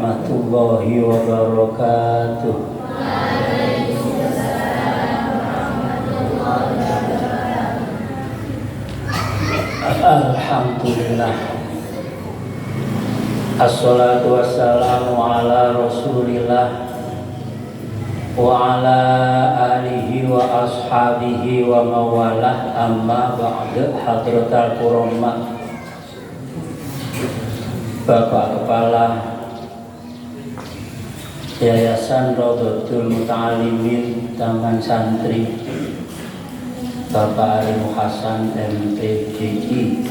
warahmatullahi wabarakatuh. Alhamdulillah. Assalatu wassalamu ala Rasulillah wa ala alihi wa ashabihi wa mawalah, amma ba'du. Hadratal kurama, Bapak Kepala Yayasan Rawdatul Muta'alimin Taman Santri, Bapak Ari Hasan MPDI,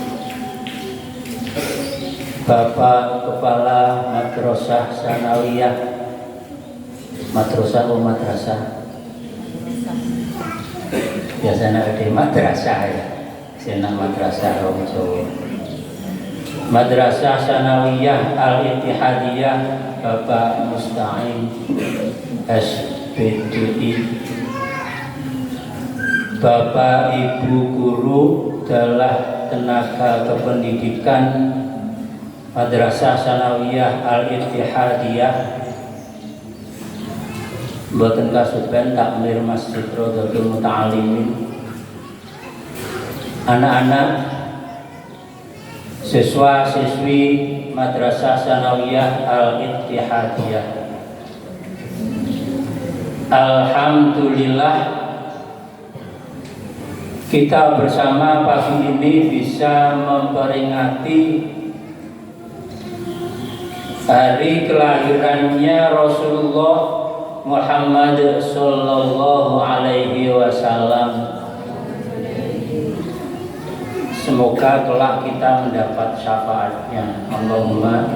Bapak Kepala Madrasah Sanawiyah, Madrasah atau Madrasah? Biasanya ada Madrasah ya, Sena Madrasah Orang Jawa. Madrasah Sanawiyah Al-Ittihadiyah, Bapak Musta'in SPDI, Bapak Ibu Guru dalam tenaga kependidikan Madrasah Sanawiyah Al-Ittihadiyah, Mboten kasuben takmir Masjid Rawdatul Muta'alimin, anak-anak siswa-siswi Madrasah Sanawiyah Al-Ittihadiyah. Alhamdulillah, kita bersama pagi ini bisa memperingati hari kelahirannya Rasulullah Muhammad Sallallahu Alaihi Wasallam. Semoga kelak kita mendapat syafaatnya. Allahumma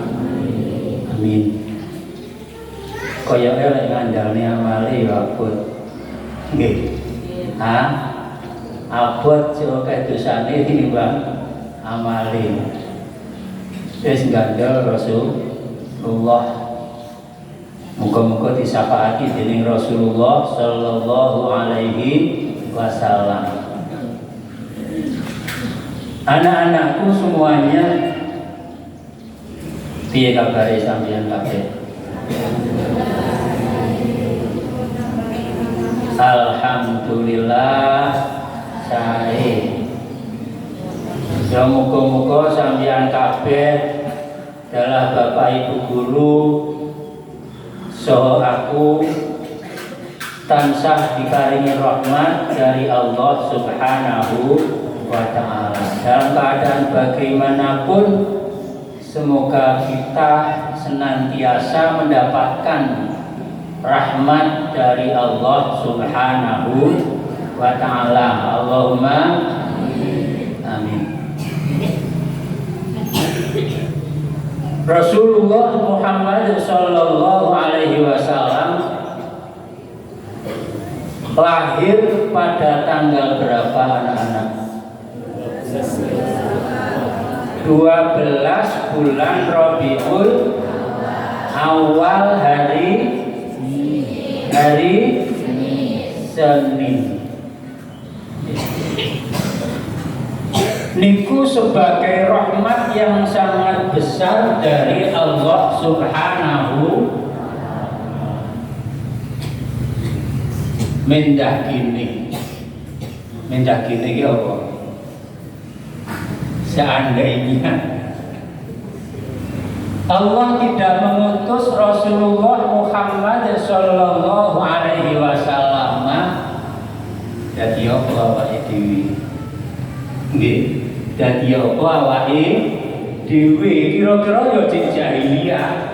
amin. Kaya elek ngandalne amale abot. Nggih. Abot yo kedosane tinimbang amale. Wis gandel Rasulullah. Muga-muga disyafaati dening Rasulullah Sallallahu Alaihi Wasallam. Anak-anakku semuanya, piye kabare sampeyan kabeh? Alhamdulillah sae. Ya muga-muga sampeyan kabeh adalah Bapak Ibu guru saha aku tansah dikaringi rahmat dari Allah Subhanahu wa ta'ala. Dalam keadaan bagaimanapun, semoga kita senantiasa mendapatkan rahmat dari Allah Subhanahu wa ta'ala. Allahumma amin. Rasulullah Muhammad Sallallahu Alaihi Wasallam lahir pada tanggal berapa, anak-anak? 12 bulan Rabiul Awal, hari Senin. Niku sebagai rahmat yang sangat besar dari Allah Subhanahu. Mendah gini ki apa? Seandainya Allah tidak mengutus Rasulullah Muhammad Sallallahu Alaihi Wasallam, dadi apa awake dhewe? Nggih, dadi apa awake dhewe? Kira-kira ya cek jahiliyah.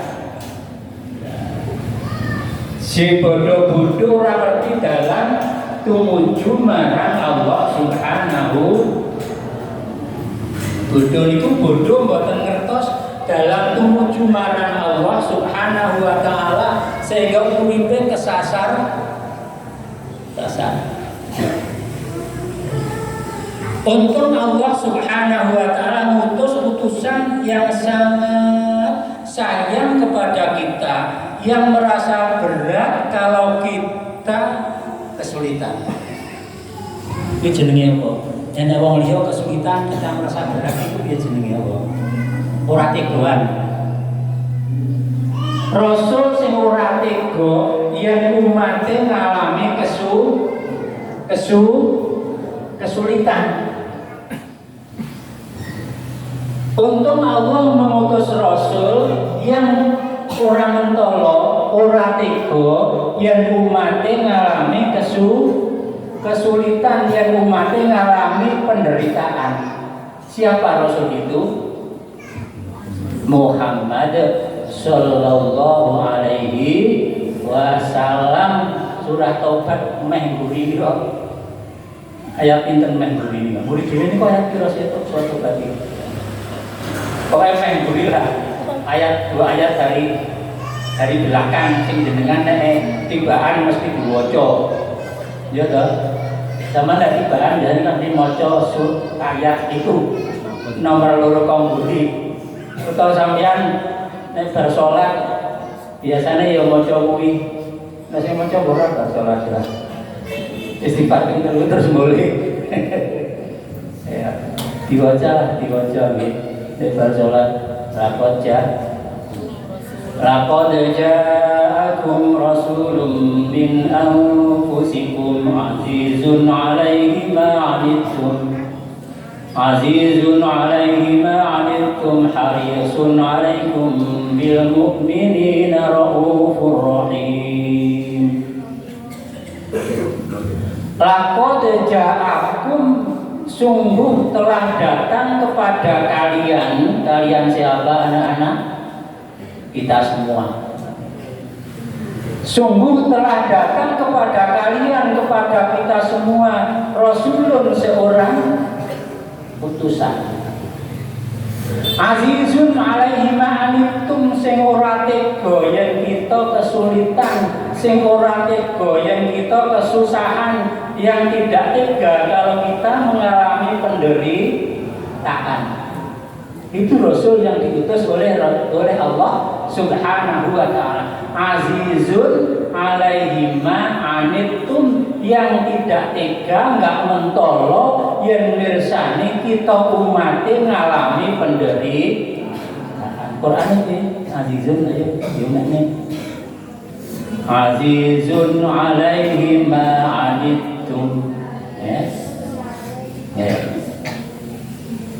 Si bodoh-bodoh ora ngerti dalam tumuju marang Allah Subhanahu. Bodoh niku bodoh mboten ngertos dalam tumuju marang Allah Subhanahu wa ta'ala, sehingga uripe kesasar. Untung Allah Subhanahu wa ta'ala ngutus utusan yang sangat sayang kepada kita, yang merasa berat kalau kita kesulitan. Iki jenenge apa? Nek wong liya kesulitan kita merasa berat, itu piye jenenge apa? Ora tegoan. Rasul sing ora tega yen umate ngalami kesulitan. Untung Allah mengutus Rasul yang ora mentolo, ora tega yen umate ngalami kesulitan, yen umate ngalami penderitaan. Siapa Rasul itu? Muhammad sallallahu alaihi wasallam. Surah Taubat meh guri ayat pinten meh guri murid dhewe niku ayat pira sih surah Taubat iki pokoke meh guri lah ayat 2 ayat dari belakang sing jenengan nek tibaan mesti diwaca ya toh sama nek tibaan jadi nanti maca ayat itu nomor 2 kongguri utawa sampean nek bar salat biasanya ya maca kuwi. Nah, saya mau coba bar salat lah. Istighfar pinten terus boleh. Ya, diwaca nggih. Nek bar salat laqad ja'akum rasulun min anfusikum azizun 'alaihi ma 'anittum harisun 'alaikum bil mu'minina raufur rahim. Laqad ja'akum, sungguh telah datang kepada kalian siapa anak-anak? Kita semua. Sungguh telah datang kepada kalian, kepada kita semua, Rasulun, seorang utusan. Azizun 'alaihi ma 'anittum, sing ora tega yen kita kesulitan, sing ora tega yen kita kesusahan, yang tidak tega kalau kita mengalami penderitaan. Itu Rasul yang diutus oleh Allah Subhanahu wa ta'ala. Azizun 'alaihi ma 'anittum, yang tidak tega, enggak mentolo yen mirsani kita umat ngalami penderitaan. Quran ini azizun ayo gimana? Azizun 'alaihi ma 'anittum.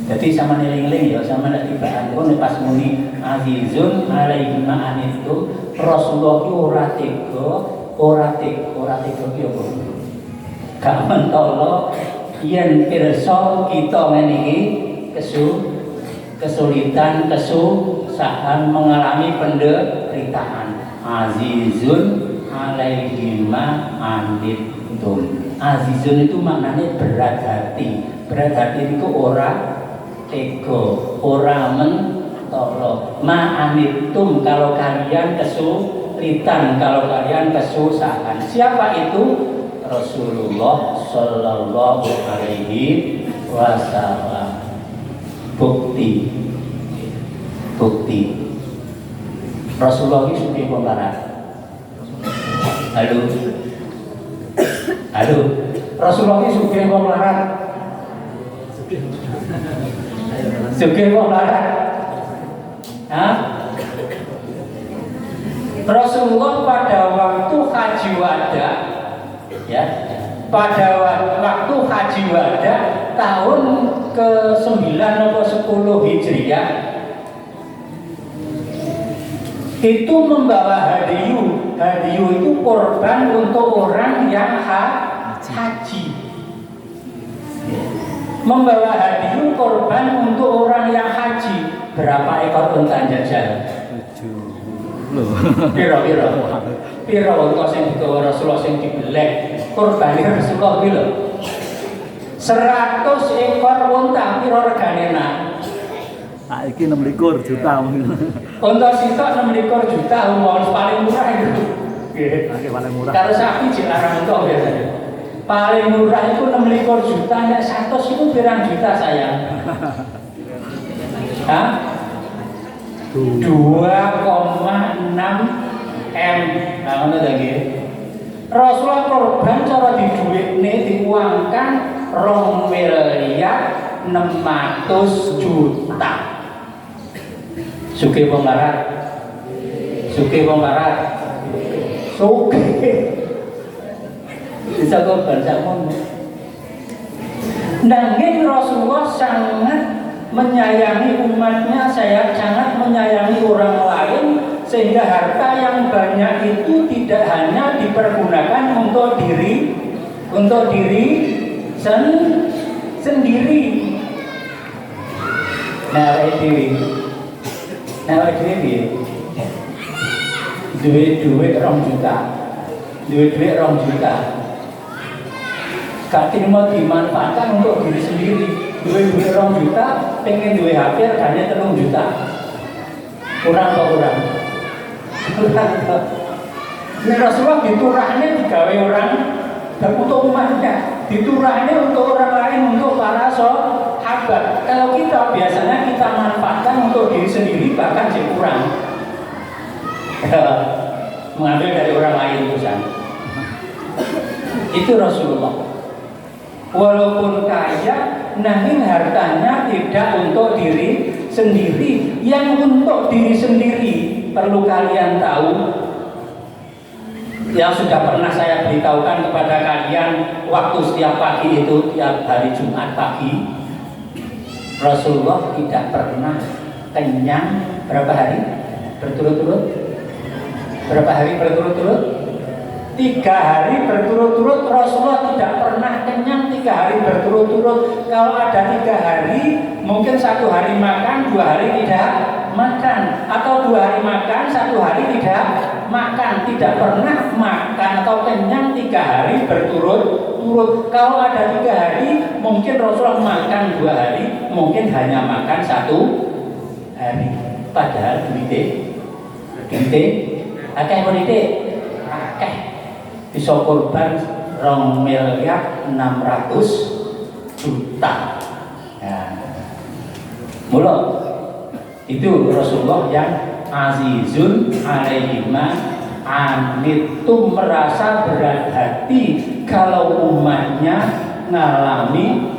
Jadi sama neling-eling ya, sama nek tibaan pun pas muni azizun 'alaihi ma 'anittum, Rasulullah ki ora tega ki apa? Gak mentolo yen pirsa kita ngene iki kesulitan, kesusahan, mengalami penderitaan. Azizun 'alaihi ma 'anittum. Azizun itu maknanya berat hati. Berat hati itu ora tega, ora mentolo. Ma'anittum, kalau kalian kesulitan, kalau kalian kesusahan. Siapa itu? Rasulullah sallallahu alaihi wasallam. Bukti Rasulullah itu sugih pembarat. Halo Rasulullah itu sugih pembarat. Sugih pembarat. Rasulullah pada waktu haji wada, ya, pada waktu haji wada tahun ke-9 atau 10 Hijriah itu membawa hadiyu itu korban untuk orang yang haji. Membawa hadiyu korban untuk orang yang haji. Berapa ekor unta jajal? 7. Piro unta sing digawa Rasulullah sing dibelek korbane Rasulullah ki lho. 100 ekor unta piro regane nak? Nah, iki 26 juta. Unta sitok 26 juta, paling murah itu. Nggih, paling murah. Kalau sapi dilarang unta biasanya. Paling murah itu 26 juta, nek 100 itu pirang juta sayang? Hah? 2,6 M. Nah, ngono ta nggih. Rasulullah korban cara diduitne diuangkan 2.600.000.000. Sugih wong larat. Sugih wong barat. Sugih. Bisa kok baca ngono. Nanging Rasulullah sangat menyayangi umatnya, saya sangat menyayangi orang lain, sehingga harta yang banyak itu tidak hanya dipergunakan untuk diri sendiri. Nah, dewi duit 2 juta. Gak terima dimanfaatkan untuk diri sendiri. Duit 2 juta, pengen duit HP harganya 3 juta. Kurang. Ini Rasulullah diturahnya digawe orang dan untuk umatnya, diturahnya untuk orang lain, untuk para sahabat. Kalau kita biasanya kita manfaatkan untuk diri sendiri, bahkan kurang. Mengambil dari orang lain itu Rasulullah. Walaupun kaya, namun hartanya tidak untuk diri sendiri. Yang untuk diri sendiri perlu kalian tahu, yang sudah pernah saya beritahukan kepada kalian waktu setiap pagi itu, tiap hari Jumat pagi, Rasulullah tidak pernah kenyang berapa hari berturut-turut? 3 hari berturut-turut Rasulullah tidak pernah kenyang 3 hari berturut-turut. Kalau ada 3 hari, mungkin 1 hari makan, 2 hari tidak makan, atau 2 hari makan, 1 hari tidak makan. Tidak pernah makan atau kenyang 3 hari berturut-turut. Kalau ada 3 hari, mungkin Rasulullah makan 2 hari, mungkin hanya makan 1 hari. Padahal duitnya akeh menite akeh bisa korban 2.600.000.000. Nah, mula itu Rasulullah yang azizun alaihima anitum, merasa berat hati kalau umatnya ngalami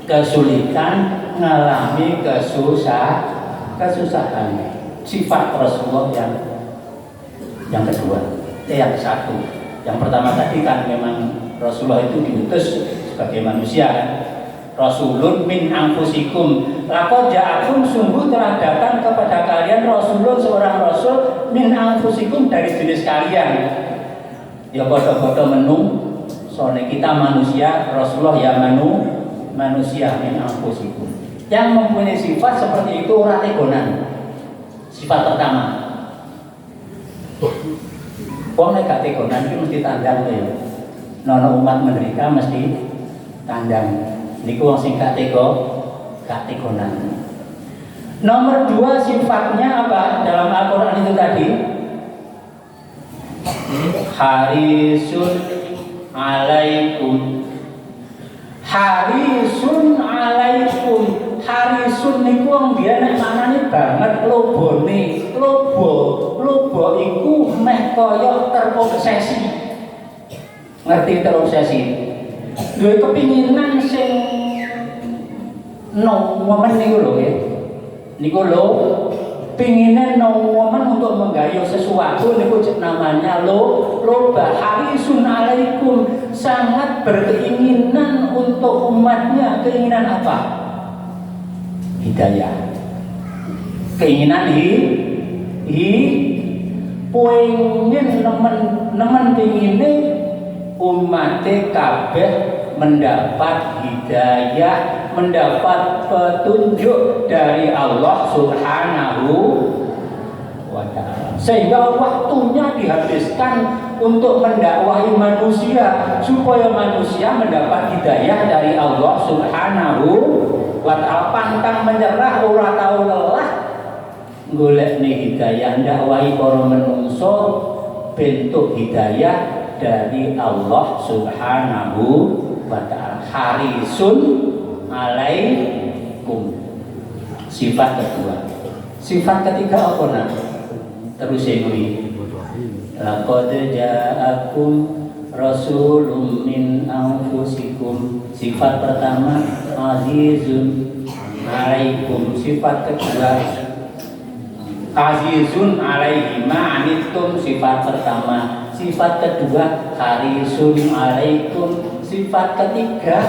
kesulitan, ngalami kesusahan. Sifat Rasulullah yang kedua, yang satu. Yang pertama tadi kan memang Rasulullah itu diutus sebagai manusia kan. Rasulun min anfusikum, laqad ja'akum, sungguh telah datang kepada kalian Rasulun, seorang Rasul min anfusikum, dari jenis kalian. Ya bodoh-bodoh menung, soalnya kita manusia, Rasulullah ya manusia min anfusikum. Yang mempunyai sifat seperti itu ora tegonan. Sifat pertama, wong nek gak tegonan iki mesti tandang ya. Nono umat menderita mesti tandang. Niku wong sing gak tegonan. Nomor 2 sifatnya apa dalam Al-Qur'an itu tadi? Harisun alaikum. Harisun alaikum. Harisun niku wong biyen nek manane banget lobone. Lobo iku meh kaya terobsesi. Ngerti terobsesi? Duwe kepinginan sing momen niku lho ya. Niku lho pingine momen untuk menggayuh sesuatu, niku namanya loba. Harisun alaikum, sangat berkeinginan untuk umatnya. Keinginan apa? Hidayah. Keinginan pengen nemen pingine umate kabeh mendapat hidayah, mendapat petunjuk dari Allah Subhanahu wa ta'ala. Sehingga waktunya dihabiskan untuk mendakwahi manusia supaya manusia mendapat hidayah dari Allah Subhanahu wa ta'ala. Pantang menyerah, ora tau lelah golek hidayah, ndakwahi para menungso bentuk hidayah dari Allah Subhanahu wa ta'ala. Harisun alaikum. Sifat kedua. Sifat ketiga apa nak? Terus ini. Laqad ja'akum rasulun min anfusikum. Sifat pertama azizun alaikum. Sifat kedua azizun alaihi ma'anit anittum sifat pertama, sifat kedua harisun alaikum, sifat ketiga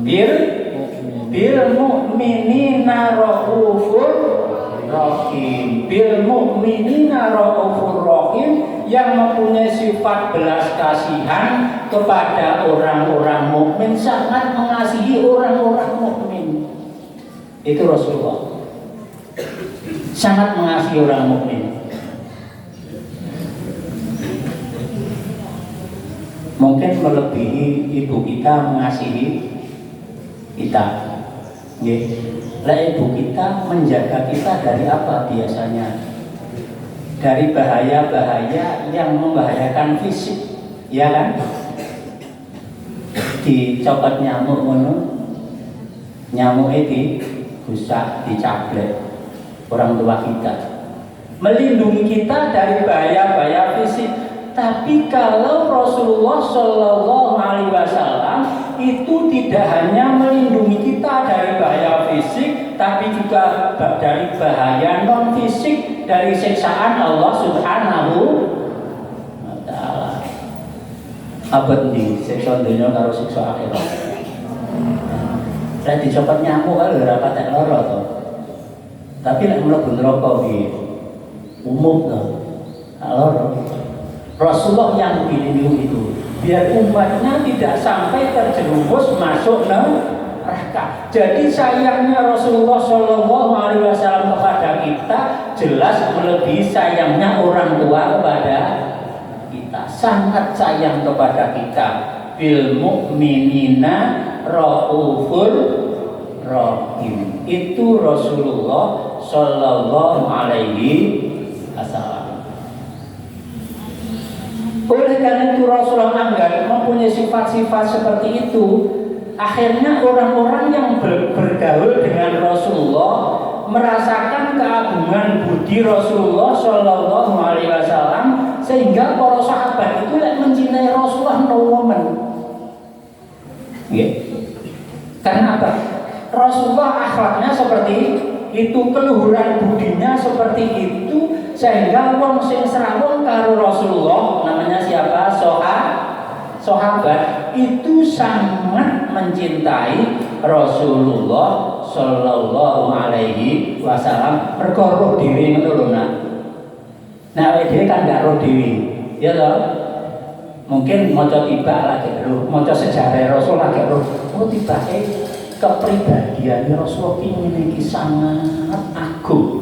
bil mu'minina raufur rahim. Bil mu'minina raufur rahim, yang mempunyai sifat belas kasihan kepada orang-orang mukmin, sangat mengasihi orang-orang mukmin. Itu Rasulullah. Sangat mengasihi orang mukmin. Mungkin melebihi ibu kita mengasihi kita. Lah ibu kita menjaga kita dari apa biasanya? Dari bahaya-bahaya yang membahayakan fisik, ya kan? Dicopot nyamuk ngono, nyamuk itu busak, dicablek orang tua kita, melindungi kita dari bahaya-bahaya fisik. Tapi kalau Rasulullah Shallallahu Alaihi Wasallam itu tidak hanya melindungi kita dari bahaya fisik, tapi juga dari bahaya non fisik, dari siksaan Allah Subhanahu wa Ta'ala. Apa nih siksa dunia karo siksa akhirat? Saya dicopot nyamuk kalau ora patek lara to. Tapi nek mlebu neraka piye? Umum to. Lara. Rasulullah yang dilindungi itu biar umatnya tidak sampai terjerumus masuk neraka. Jadi sayangnya Rasulullah Shallallahu Alaihi Wasallam kepada kita jelas melebihi sayangnya orang tua kepada kita. Sangat sayang kepada kita. Bil mu'minina raufur rahim. Itu Rasulullah Shallallahu Alaihi Wasallam. Oleh karena itu Rasulullah Anggar mempunyai sifat-sifat seperti itu. Akhirnya orang-orang yang bergaul dengan Rasulullah merasakan keagungan budi Rasulullah Shallallahu Alaihi Wasallam, sehingga para sahabat itu mencintai Rasulullah no woman. Karena apa? Rasulullah akhlaknya seperti itu, keluhuran budinya seperti itu, sehingga wong sing serawung karo Rasulullah, namanya siapa? Sahabat itu sangat mencintai Rasulullah Shallallahu Alaihi Wasallam. Mergo roh dhewe ngono lho nak. Nah dhewe kan gak roh dhewe, ya toh? Mungkin maca tiba lagi roh, maca sejarah Rasul lagi roh. Oh tibake kepribadian Rasulullah ini sangat agung,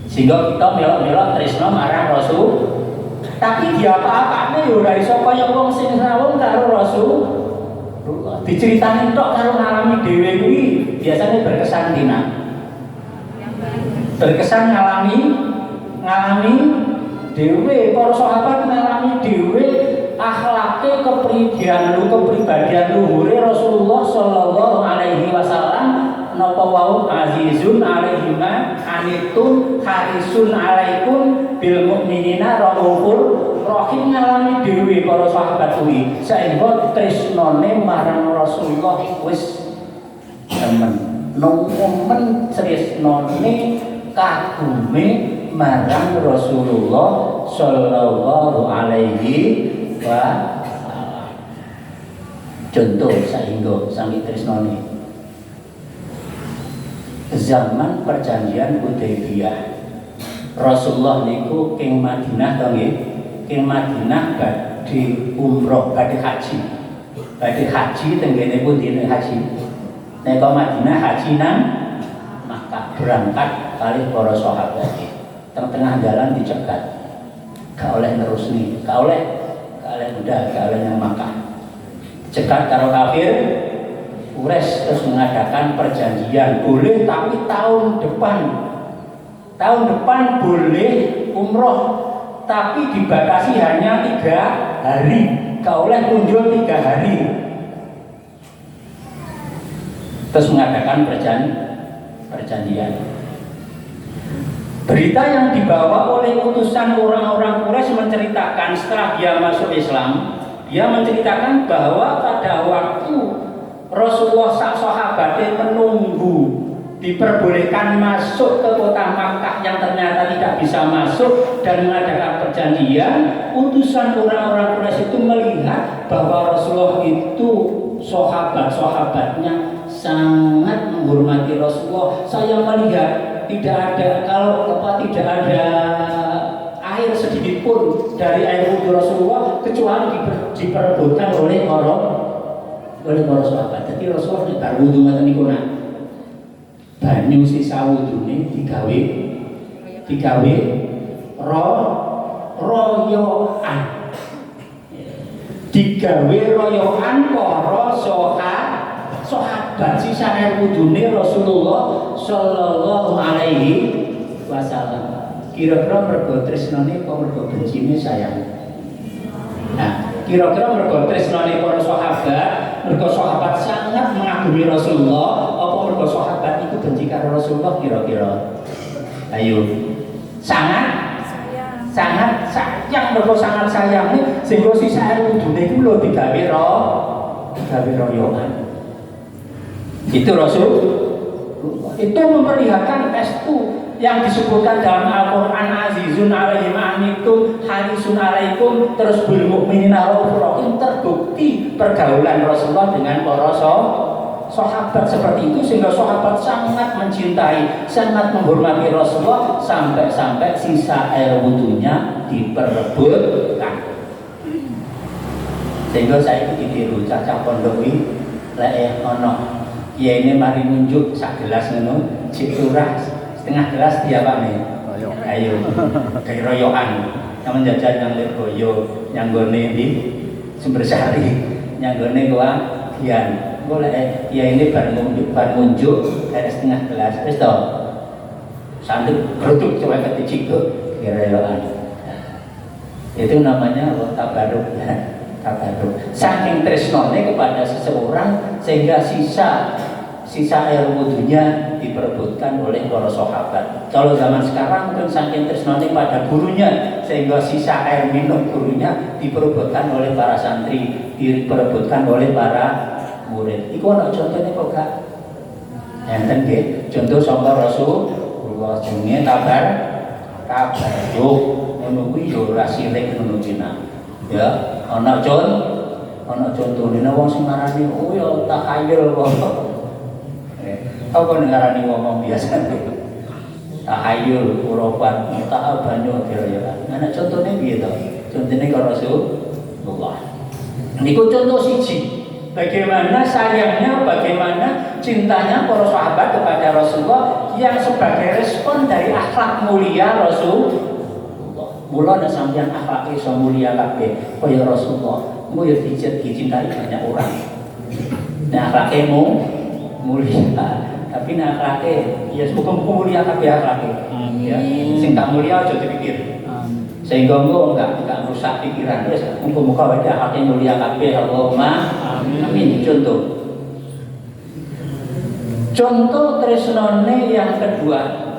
sehingga kita melok-melok tresno marang Rasul. Tapi dia apa-apane yo ora iso kaya wong sing rawuh karo Rasul. Diceritani tok karo ngalami dhewe kuwi biasanya berkesan dina. Berkesan ngalami dhewe, para sahabat ngalami dhewe akhlake kepribadian luhure Rasulullah Shallallahu Alaihi Wasallam. Napa wau azizun alaihi ma anittum harisun alaikum bil mu'minina raufur rahim. Ngalami dhewe para sahabat kuwi sehingga tresnane marang Rasulullah wis nemen nomen tresnane kagume marang Rasulullah Shallallahu Alaihi Wasallam. Contoh sehingga sami tresnane zaman perjanjian Hudaybiyah, Rasulullah niku king Madinah to nggih, king Madinah badhe umroh, badhe haji tenggene pundi haji. Nek Madinah haji nang Makkah, berangkat kali para sahabat. Tengah jalan dicegat, gak oleh nerusni, gak oleh yang Makkah. Cegat karo kafir. Quraisy terus mengadakan perjanjian, boleh tapi tahun depan boleh umroh, tapi dibatasi hanya 3 hari, gak oleh kunjung 3 hari. Terus mengadakan perjanjian. Berita yang dibawa oleh utusan orang-orang Quraisy menceritakan setelah dia masuk Islam, dia menceritakan bahwa pada waktu Rasulullah sak sahabatnya menunggu diperbolehkan masuk ke kota Makkah yang ternyata tidak bisa masuk dan mengadakan perjanjian, utusan orang-orang Quraisy itu melihat bahwa Rasulullah itu sahabat-sahabatnya sangat menghormati Rasulullah. Saya melihat tidak ada air sedikit pun dari air wudhu Rasulullah kecuali diperebutkan oleh para sahabat. Jadi Rasulullah nek bar wudhu ngoten niku nak banyu sisa wudune digawe royoan. Digawe royoan para sahabat sisa air wudune Rasulullah sallallahu alaihi wasallam. Kira-kira mergo tresnane apa mergo bencine sayang. Nah, kira-kira mergo tresnane para sahabat, mergo sahabat sangat mengagumi Rasulullah, apa mergo sahabat itu benci karo Rasulullah kira-kira? Ayo. Sangat sayang, mergo sangat sayang sehingga sisa air wudune iku lho digawe royoan. Itu Rasul itu memperlihatkan estu yang disebutkan dalam Al-Quran, azizun alaihim anitum harisun alaikum, terus bil mu'minina raufur rahim, terbukti pergaulan Rasulullah dengan para sahabat seperti itu sehingga sahabat sangat mencintai, sangat menghormati Rasulullah sampai sisa air wudhunya diperebutkan. Sehingga saya ditiru cacah pondok iki lek ono ya ini mari nunjuk sak gelas ngono, cik turah setengah gelas dia Pak nih. Ayo, kayak royoan. Yang menjajah yang Lirboyo, yang gone di Sumbersari, yang gone gua kian. Boleh ya ini bar nunjuk kayak setengah gelas. Wis to. Sanduk geruduk coba keticik kira royoan. Itu namanya tabaruk ya. Tabaruk. Saking tresnone kepada seseorang sehingga sisa air wudhunya diperebutkan oleh para sahabat. Kalau zaman sekarang mungkin saking tresnone pada gurunya sehingga sisa air minum gurunya diperebutkan oleh para santri, diperebutkan oleh para murid. Iku ana contone kok gak? Enten nggih, contoh sangka Rasulullah jenenge tabaruk. Ngono kuwi yo ora silik ngono cina. Ya, ana contone wong sing ngarani oh ya takhayul kok. Apa ngarani ngomong biasa tahayul, urofat, muta'al banyu kira-kira. Nah contohnya piye to? Contohnya karo Rasulullah. Niku contoh siji. Bagaimana sayangnya, bagaimana cintanya para sahabat kepada Rasulullah yang sebagai respon dari akhlak mulia Rasulullah. Mula ana sampeyan akhlake iso mulia kabeh kaya Rasulullah. Engko ya dicintai banyak orang. Nah akhlake mulia. Tapi akhlake ya muga-muga mulia kabeh akhlake. Ya, sing tak mulia aja dipikir. Sehingga engko enggak rusak pikiran. Wis muga-muga wae akhlake mulia kabeh. Allahumma amin. Contoh tresnone yang kedua.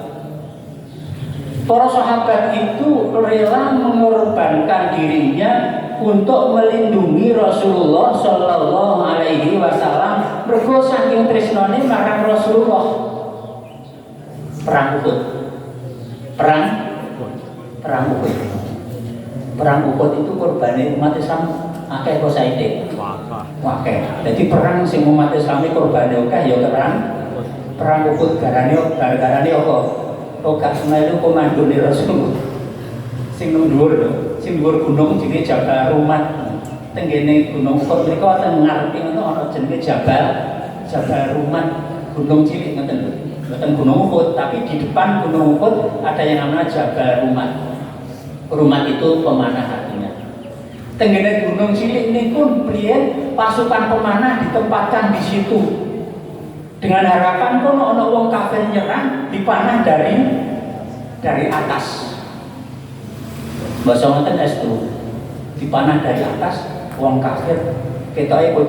Para sahabat itu rela mengorbankan dirinya untuk melindungi Rasulullah Sallallahu Alaihi Wasallam. Mergo saking tresnane marang Rasulullah. Perang Uhud itu korbane umat Islam akeh kok saiki. Akeh. Jadi perang sing umat Islam korbane akeh ya perang Uhud garane apa? Kok gak semelu komandone Rasulullah. Sing dhuwur lho, sing dhuwur gunung jenenge Jabal Rumat. Tenggene gunung Uhud mriku wonten ngarepe ngono ana jenenge Jabal Rumat, gunung cilik ngoten lho. Bukan gunung Uhud, tapi di depan gunung Uhud ada yang namanya Jabal Rumat. Rumat itu pemanah artinya. Tenggene gunung cilik niku priyen pasukan pemanah ditempatkan di situ. Dengan harapan kono ana wong kafir nyerang dipanah dari atas. Basa ngoten estu. Dipanah dari atas wong kafir ketoke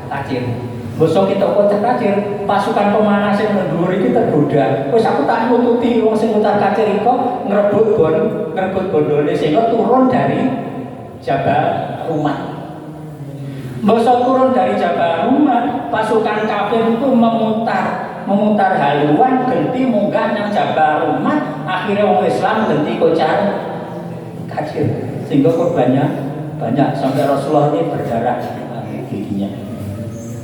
kacir. Basa kita kacir, pasukan pemanah sing dhuwur iki tergoda. Wis aku tak nututi wong sing kacir iku ngrebut bondone sehingga turun dari Jabal Rumat. Basa turun dari Jabal Rumat, pasukan kafir itu memutar memutar haluan genti munggah nang Jabal Rumah, akhirnya orang Islam genti kocar kacir sehingga korbannya banyak sampai Rasulullah ini berdarah giginya.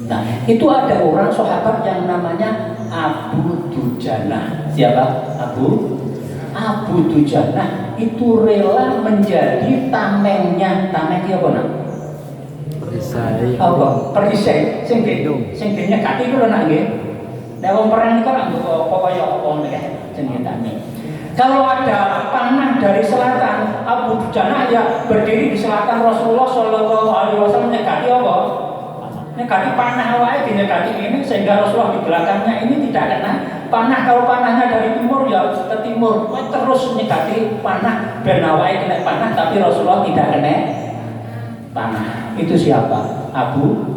Nah, itu ada orang sahabat yang namanya Abu Dujana. Siapa? Abu Dujana itu rela menjadi tamengnya. Tameng apa nak? Perisai. Apa? Perisai. Sing nyekati itu lho nak nggih. Nek wong perang niku lak apa kaya apa nek jenenge tameng. Kalau ada panah dari selatan, Abu Dujana ya berdiri di selatan Rasulullah Shallallahu Alaihi Wasallam nyekati apa? Nyekati panah wae dinyekati ini sehingga Rasulullah di belakangnya ini tidak kena panah. Kalau panahnya dari timur ya ke timur, terus nyekati panah ben wae kena panah tapi Rasulullah tidak kena panah. Itu siapa? Abu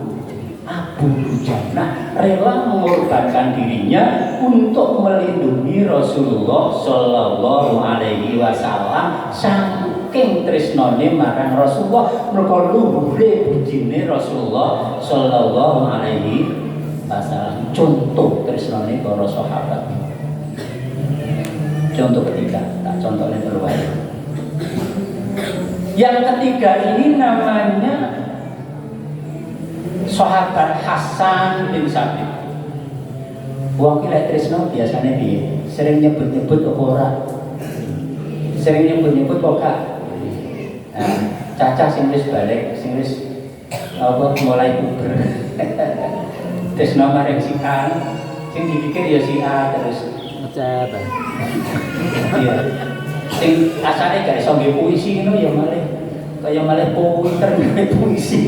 Dujana rela mengorbankan dirinya untuk melindungi Rasulullah Shallallahu Alaihi Wasallam saking tresnane marang Rasulullah mergo luhure bujine Rasulullah Shallallahu Alaihi Wasallam. Contoh tresnane para sahabat. Contoh ketiga, tak contohnya terus. Yang ketiga ini namanya sahabat Hasan bin Sabit. Wong ki lek tresno biasane piye? Sering nyebut-nyebut apa ora? Sering nyebut-nyebut kok gak? Cacah sing wis balik, sing wis apa mulai puber. Tresno marang si A, sing dipikir ya si A terus Ngecet. iya. Sing asale gak iso nggih puisi ngono ya malah kaya malah pinter nggih puisi.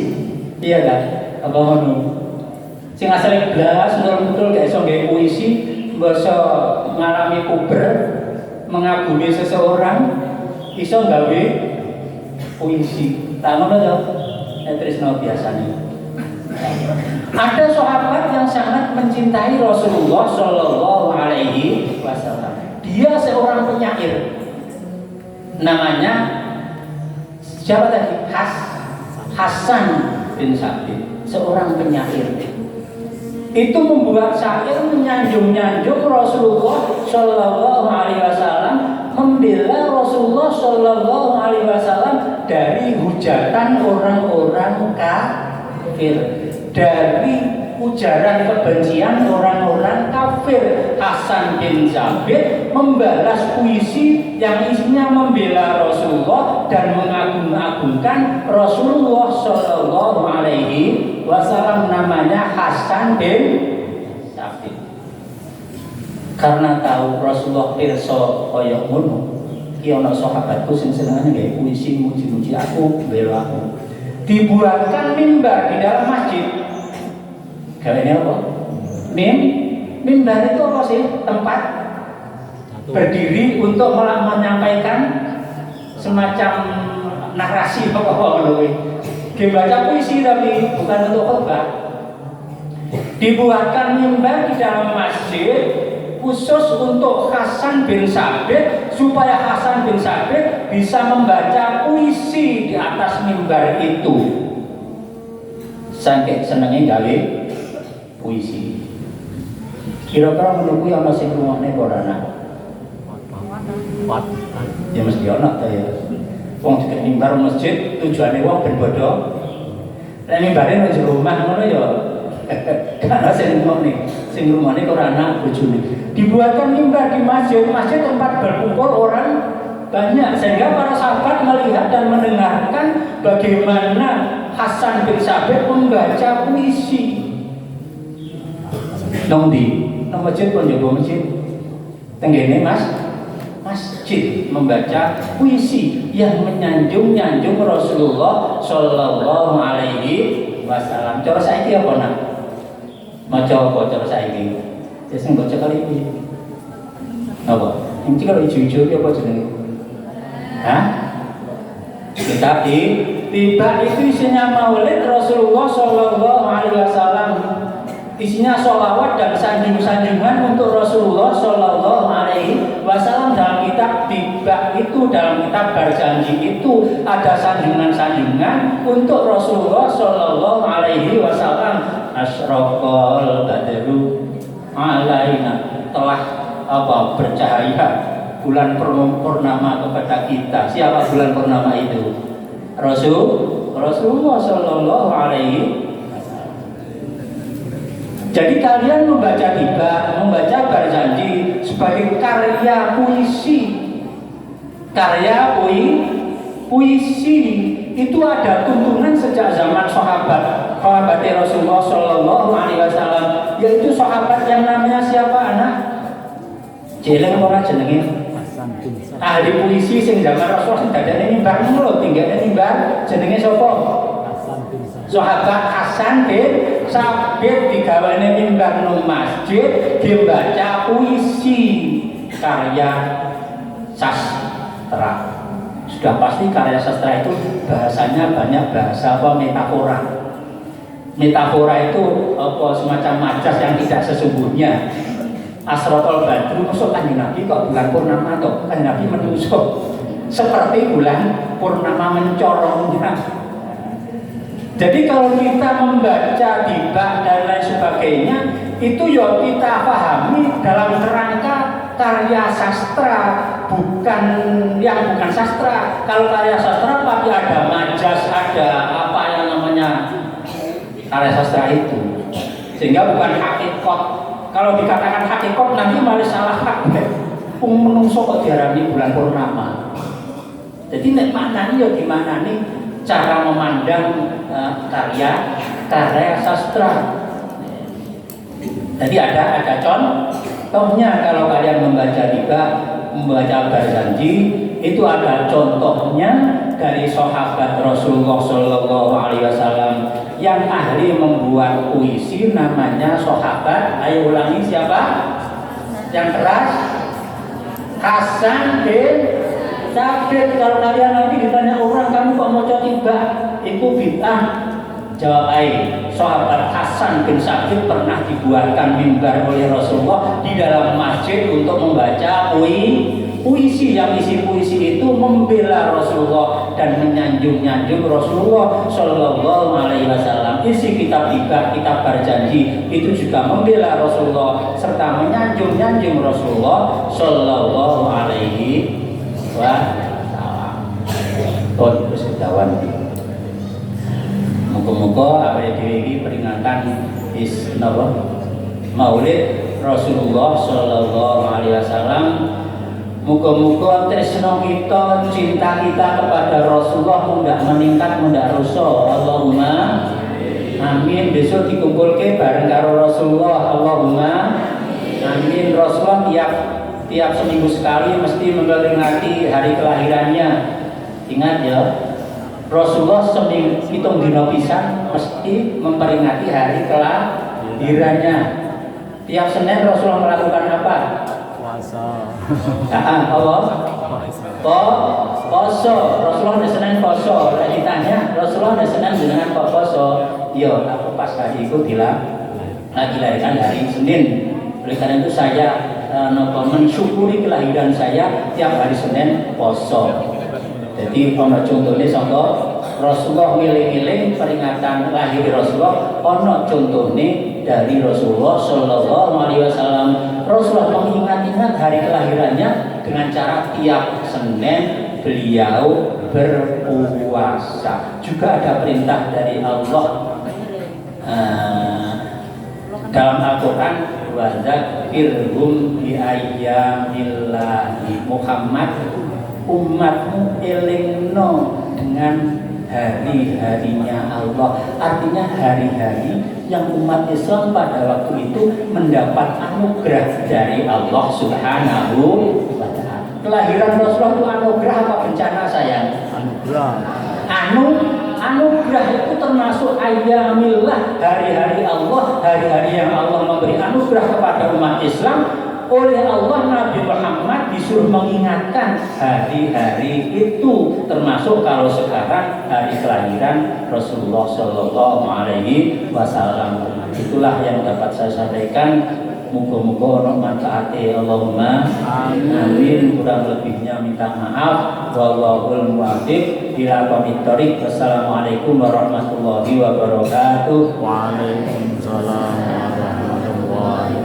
Iya kan? Apa ngono? Sing asale blas betul gak iso nggih puisi, basa ngalami puber, mengagumi seseorang, iso gawe puisi. Tak ngono to? Tresno biasane. Ada sahabat yang sangat mencintai Rasulullah Shallallahu Alaihi Wasallam. Dia seorang penyair. Namanya siapa tadi? Hasan bin Sabit, seorang penyair. Itu membuat syair menyanjung-nyanjung Rasulullah Shallallahu Alaihi Wasallam, membela Rasulullah Shallallahu Alaihi Wasallam dari hujatan orang-orang kafir, dari ujaran kebencian orang-orang kafir. Hasan bin Sabit membalas puisi yang isinya membela Rasulullah dan mengagung-agungkan Rasulullah Shallallahu Alaihi Wasallam. Namanya Hasan bin Sabit. Karena tahu Rasulullah pirsa kaya ngono, iki ana sahabatku sing senengane gawe puisi muji-muji aku, bela aku. Dibuatkan mimbar di dalam masjid. Gawene apa? Mimbar itu apa sih? Tempat berdiri untuk menyampaikan semacam narasi apa lho. Baca puisi tapi bukan untuk khotbah. Dibuatkan mimbar di dalam masjid khusus untuk Hasan bin Sabit supaya Hasan bin Sabit bisa membaca puisi di atas mimbar itu. Saking senengnya gawe puisi. Kira-kira menunggu yang masih rumahnya korana. Ya mesti ana ta ya. Wong juga mimbar masjid tujuane wong ben bodho. Nek mimbare nang jero omah ngono ya. Karena sing rumahne kok anak bojone. Dibuatkan mimbar di masjid tempat berkumpul orang banyak sehingga para sahabat melihat dan mendengarkan bagaimana Hasan bin Sabit membaca puisi. Nang masjid pun jago masjid. Tenggene masjid membaca puisi yang menyanjung Rasulullah Shallallahu Alaihi Wasallam. Cara saiki apa nak? Maca apa cara saiki? Sing baca kali iki. Apa? Iki kalau ijo-ijo apa jenenge? Hah? Kitab tiba itu isinya maulid Rasulullah Shallallahu Alaihi Wasallam. Isinya sholawat dan sanjung-sanjungan untuk Rasulullah Shallallahu Alaihi Wasallam. Dalam kitab tiba itu, dalam kitab berjanji itu ada sanjungan-sanjungan untuk Rasulullah Shallallahu Alaihi Wasallam. Asyraqal badru alaina, telah bercahaya bulan purnama kepada kita. Siapa bulan purnama itu? Rasulullah Shallallahu Alaihi Wasallam. Jadi kalian membaca tiba, membaca Barzanji sebagai karya puisi, puisi itu ada tuntunan sejak zaman sahabat Rasulullah Shallallahu Alaihi Wasallam, yaitu sahabat yang namanya siapa anak? Jeleng apa jenenge? Ahli puisi sing zaman Rasul sing dadane mimbar lho, tinggane mimbar jenenge sapa? Sahabat Hasan bin Sabit digawane mimbar nang masjid, dibaca puisi karya sastra. Sudah pasti karya sastra itu bahasanya banyak bahasa metafora. Metafora itu semacam majas yang tidak sesungguhnya. Asrotul Badru, masuk Kanjeng Nabi kok bulan purnama atau Kanjeng Nabi menusuk seperti bulan purnama mencorongnya. Jadi kalau kita membaca dibak dan lain sebagainya, itu ya kita pahami dalam kerangka karya sastra, bukan sastra. Kalau karya sastra pasti ada majas, ada apa yang namanya karya sastra itu, sehingga bukan hakikat. Kalau dikatakan hakikat nanti malah salah kabeh. Menungso kok diarani bulan purnama. Jadi nek maknane ya dimaknani cara memandang karya sastra. Jadi ada contohnya kalau kalian membaca Barzanji itu ada contohnya dari sahabat Rasulullah Shallallahu Alaihi Wasallam yang ahli membuat puisi, namanya sahabat, ayo ulangi siapa? Yang keras? Hasan bin Sabit. Kalau kalian nanti ditanya orang, kamu kok mau tiba? Itu bid'ah. Jawab aja, sahabat Hasan bin Sabit pernah dibuatkan mimbar oleh Rasulullah di dalam masjid untuk membaca puisi, yang isi puisi itu membela Rasulullah dan menyanjung Rasulullah Shallallahu Alaihi Wasallam. Isi kitab Barzanji itu juga membela Rasulullah serta menyanjung Rasulullah Shallallahu Alaihi Wasallam. Terus kedawan. Muga-muga awake dhewe iki peringatan Maulid Rasulullah Shallallahu Alaihi Wasallam. Muga-muga tresno kita, cinta kita kepada Rasulullah mundak meningkat, mundak rusak. Allahumma amin. Besok dikumpulke bareng karo Rasulullah. Allahumma amin. Rasulullah tiap seminggu sekali mesti memperingati hari kelahirannya. Ingat ya, Rasulullah seminggu hitung dina pisan mesti memperingati hari kelahirannya. Tiap Senin Rasulullah melakukan apa? Puasa. Allah. Poso. Rasulullah di Senin poso. Lah ditanya, Rasulullah di Senin jenengan kok poso? Iya, aku pas hari itu bilang lagi lahirkan hari Senin. Oleh karena itu saya mensyukuri kelahiran saya tiap hari Senin poso. Jadi ono contohnya contoh Rasulullah milih-milih peringatan lahir Rasulullah, ono contohnya dari Rasulullah Shallallahu Alaihi Wasallam. Rasulullah mengingat-ingat hari kelahirannya dengan cara tiap Senin beliau berpuasa. Juga ada perintah dari Allah dalam Al-Quran, wa dzakirhum bi ayyamillahi. Muhammad, umatmu elingno dengan hari-harinya Allah. Artinya hari-hari yang umat Islam pada waktu itu mendapat anugerah dari Allah Subhanahu wa Ta'ala. Kelahiran Rasulullah itu anugerah apa bencana sayang? Anugerah. Anugerah itu termasuk ayyamillah, hari-hari Allah, hari-hari yang Allah memberi anugerah kepada umat Islam. Oleh Allah, Nabi Muhammad disuruh mengingatkan hari-hari itu, termasuk kalau sekarang hari kelahiran Rasulullah Shallallahu Alaihi Wasallam. Itulah yang dapat saya sampaikan. Muga-muga ono manfaate. Allahumma amin. Kurang lebihnya minta maaf. Wallahul muwaffiq ila aqwamit thoriq. Wassalamualaikum warahmatullahi wabarakatuh. Waalaikumsalam warahmatullahi wabarakatuh.